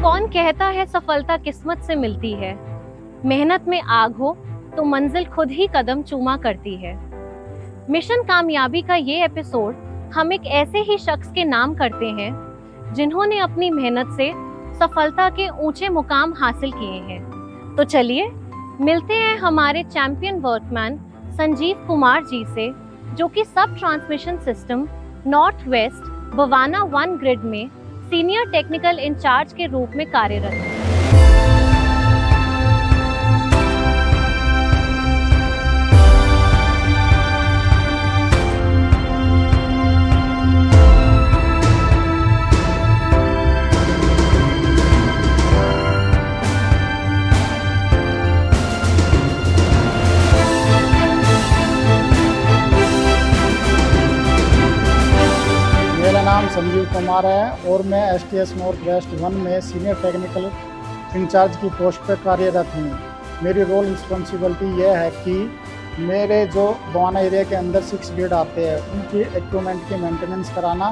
कौन कहता है सफलता किस्मत से मिलती है? मेहनत में आग हो तो मंजिल खुद ही कदम चूमा करती है। मिशन कामयाबी का ये एपिसोड हम एक ऐसे ही शख्स के नाम करते हैं जिन्होंने अपनी मेहनत से सफलता के ऊंचे मुकाम हासिल किए हैं। तो चलिए मिलते हैं हमारे चैंपियन वर्कमैन संजीव कुमार जी से, जो कि सब transmission system north west Bawana 1 grid में सीनियर टेक्निकल इंचार्ज के रूप में कार्यरत हैं। मेरा नाम संजीव कुमार है और मैं STS नॉर्थ वेस्ट 1 में सीनियर टेक्निकल इंचार्ज की पोस्ट पर कार्यरत हूँ। मेरी रोल रिस्पॉन्सिबिलिटी यह है कि मेरे जो बवाना एरिया के अंदर 6 ग्रिड आते हैं उनकी इक्विपमेंट की मेंटेनेंस कराना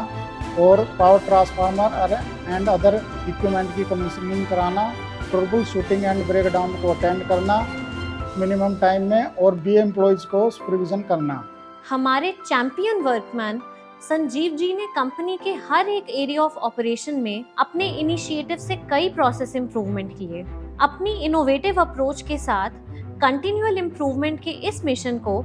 और power transformer and other equipment की कमीशनिंग कराना, trouble shooting and break down को अटेंड करना मिनिमम टाइम में और BA एम्प्लॉयज़ को सुपरविजन करना। हमारे चैंपियन वर्कमैन संजीव जी ने कंपनी के हर एक एरिया ऑफ ऑपरेशन में अपने इनिशिएटिव से कई प्रोसेस इंप्रूवमेंट किए। अपनी इनोवेटिव अप्रोच के साथ कंटिन्यूअल इंप्रूवमेंट के इस मिशन को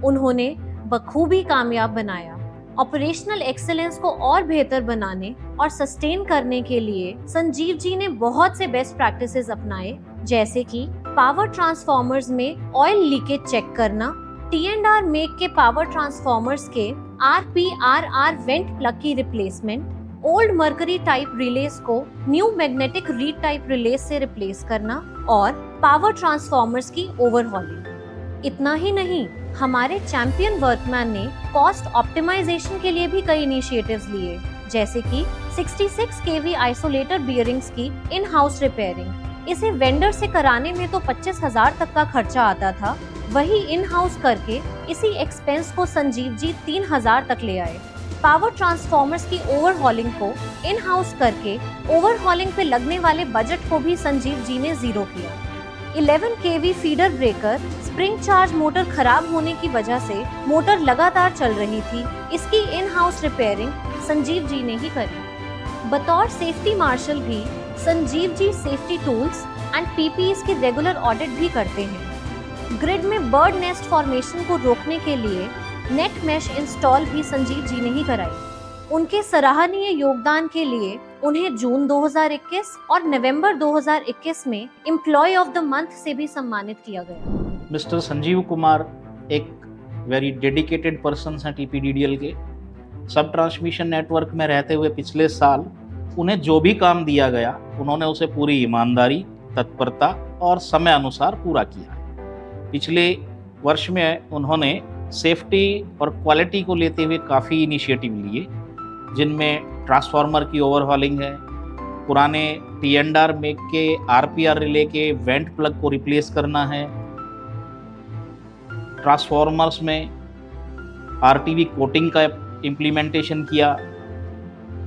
उन्होंने बखूबी कामयाब बनाया। ऑपरेशनल एक्सेलेंस को और बेहतर बनाने और सस्टेन करने के लिए संजीव जी ने बहुत से बेस्ट प्रैक्टिसेस अपनाए, जैसे कि पावर ट्रांसफार्मर्स में ऑयल लीकेज चेक करना, T&R मेक के पावर ट्रांसफार्मर्स के RPRR वेंट प्लग की रिप्लेसमेंट, ओल्ड मर्करी टाइप रिलेस को न्यू मैग्नेटिक रीड टाइप रिलेस से रिप्लेस करना और पावर ट्रांसफार्मर्स की ओवरहॉलिंग। इतना ही नहीं, हमारे चैंपियन वर्कमैन ने कॉस्ट ऑप्टिमाइजेशन के लिए भी कई इनिशिएटिव्स लिए, जैसे कि 66 kV आइसोलेटर बियरिंग्स की इन हाउस रिपेयरिंग। इसे वेंडर से कराने में तो 25,000 तक का खर्चा आता था, वही इन हाउस करके इसी एक्सपेंस को संजीव जी 3,000 तक ले आए। पावर ट्रांसफार्मर्स की ओवरहॉलिंग को इन हाउस करके ओवरहॉलिंग पे लगने वाले बजट को भी संजीव जी ने जीरो किया। 11 kV feeder breaker spring charge motor खराब होने की वजह से मोटर लगातार चल रही थी, इसकी in house repairing Sanjeev ji ने ही करी। बतौर सेफ्टी मार्शल भी Sanjeev ji safety tools and PPEs की रेगुलर ऑडिट भी करते हैं। ग्रिड में बर्ड नेस्ट फॉर्मेशन को रोकने के लिए नेट मैश इंस्टॉल भी संजीव जी ने ही कराई। उनके सराहनीय योगदान के लिए उन्हें जून 2021 और नवंबर 2021 में एम्प्लॉय ऑफ द मंथ से भी सम्मानित किया गया। मिस्टर संजीव कुमार एक वेरी डेडिकेटेड पर्सन हैं TPDDL के। सब ट्रांसमिशन नेटवर्क में रहते हुए पिछले साल उन्हें जो भी काम दिया गया उन्होंने उसे पूरी ईमानदारी, तत्परता और समय अनुसार पूरा किया। पिछले वर्ष में उन्होंने सेफ्टी और क्वालिटी को लेते हुए काफ़ी इनिशिएटिव लिए, जिनमें ट्रांसफार्मर की ओवरहॉलिंग है, पुराने T&R मेक के RPR रिले के वेंट प्लग को रिप्लेस करना है, ट्रांसफार्मर्स में RTV कोटिंग का इम्प्लीमेंटेशन किया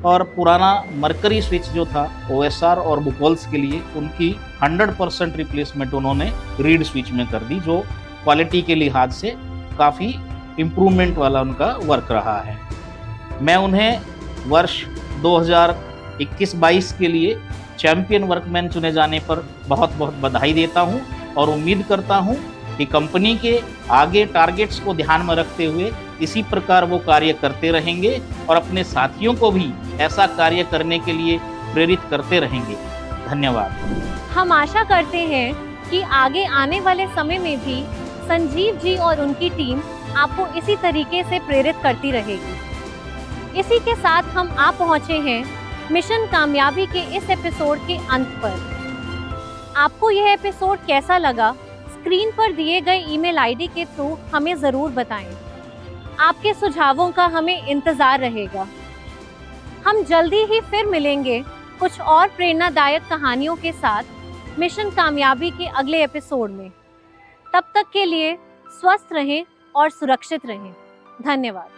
और पुराना मर्करी स्विच जो था OSR और बुकोल्स के लिए उनकी 100% रिप्लेसमेंट उन्होंने रीड स्विच में कर दी, जो क्वालिटी के लिहाज से काफ़ी इम्प्रूवमेंट वाला उनका वर्क रहा है। मैं उन्हें वर्ष 2021-22 के लिए चैंपियन वर्कमैन चुने जाने पर बहुत बहुत बधाई देता हूं और उम्मीद करता हूं कि कंपनी के आगे टारगेट्स को ध्यान में रखते हुए इसी प्रकार वो कार्य करते रहेंगे और अपने साथियों को भी ऐसा कार्य करने के लिए प्रेरित करते रहेंगे। धन्यवाद। हम आशा करते हैं कि आगे आने वाले समय में भी संजीव जी और उनकी टीम आपको इसी तरीके से प्रेरित करती रहेगी। इसी के साथ हम आ पहुंचे हैं मिशन कामयाबी के इस एपिसोड के अंत पर। आपको यह एपिसोड कैसा लगा, स्क्रीन पर दिए गए ईमेल आईडी के थ्रू हमें ज़रूर बताएं। आपके सुझावों का हमें इंतज़ार रहेगा। हम जल्दी ही फिर मिलेंगे कुछ और प्रेरणादायक कहानियों के साथ मिशन कामयाबी के अगले एपिसोड में। तब तक के लिए स्वस्थ रहें और सुरक्षित रहें। धन्यवाद।